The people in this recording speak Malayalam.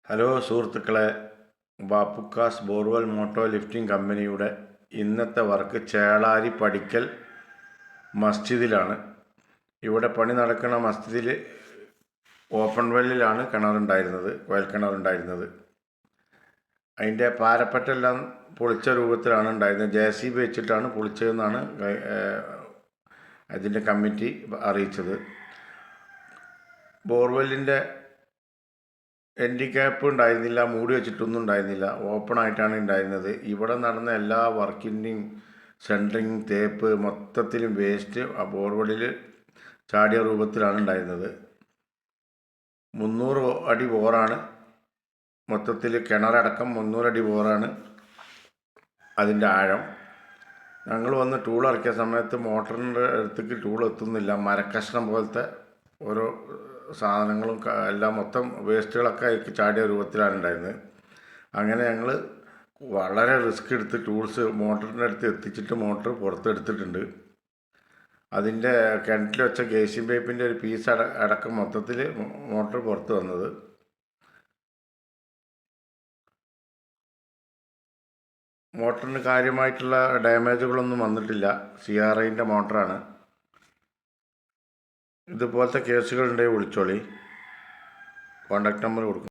ഹലോ സുഹൃത്തുക്കളെ, ബാപ്പുക്കാസ് ബോർവെൽ മോട്ടോ ലിഫ്റ്റിംഗ് കമ്പനിയുടെ ഇന്നത്തെ വർക്ക് ചേളാരി പടിക്കൽ മസ്ജിദിലാണ്. ഇവിടെ പണി നടക്കുന്ന മസ്ജിദിൽ ഓപ്പൺ വെല്ലിലാണ് കിണറുണ്ടായിരുന്നത്, കുഴൽക്കിണറുണ്ടായിരുന്നത്. അതിൻ്റെ പാരപ്പറ്റെല്ലാം പൊളിച്ച രൂപത്തിലാണ് ഉണ്ടായിരുന്നത്. JCB വെച്ചിട്ടാണ് പൊളിച്ചതെന്നാണ് അതിൻ്റെ കമ്മിറ്റി അറിയിച്ചത്. ബോർവെല്ലിൻ്റെ എൻഡി ക്യാപ്പ് ഉണ്ടായിരുന്നില്ല, മൂടി വെച്ചിട്ടൊന്നും ഉണ്ടായിരുന്നില്ല, ഓപ്പൺ ആയിട്ടാണ് ഉണ്ടായിരുന്നത്. ഇവിടെ നടന്ന എല്ലാ വർക്കിൻ്റെയും സെൻറ്ററിങ് തേപ്പ് മൊത്തത്തിലും വേസ്റ്റ് ആ ബോർവെല്ലിൽ ചാടിയ രൂപത്തിലാണ് ഉണ്ടായിരുന്നത്. 300 അടി ബോറാണ് മൊത്തത്തിൽ, കിണറടക്കം 300 അടി ബോറാണ് അതിൻ്റെ ആഴം. ഞങ്ങൾ വന്ന് ടൂൾ ഇറക്കിയ സമയത്ത് മോട്ടറിൻ്റെ അടുത്തേക്ക് ടൂൾ എത്തുന്നില്ല. മരക്കഷ്ണം പോലത്തെ ഓരോ സാധനങ്ങളും എല്ലാം മൊത്തം വേസ്റ്റുകളൊക്കെ അതിലേക്ക് ചാടിയ രൂപത്തിലാണ് ഉണ്ടായിരുന്നത്. അങ്ങനെ ഞങ്ങൾ വളരെ റിസ്ക് എടുത്ത് ടൂൾസ് മോട്ടറിൻ്റെ അടുത്ത് എത്തിച്ചിട്ട് മോട്ടർ പുറത്തെടുത്തിട്ടുണ്ട്. അതിൻ്റെ കിണറ്റിൽ വെച്ച ഗേസിംഗ് പൈപ്പിൻ്റെ ഒരു പീസ് അടക്കം മൊത്തത്തിൽ മോട്ടർ പുറത്ത് വന്നത്. മോട്ടറിന് കാര്യമായിട്ടുള്ള ഡാമേജുകളൊന്നും വന്നിട്ടില്ല. CRIൻ്റെ മോട്ടറാണ്. ഇതുപോലത്തെ കേസുകളുണ്ടെങ്കിൽ വിളിച്ചോളി. കോൺടാക്ട് നമ്പർ കൊടുക്കും.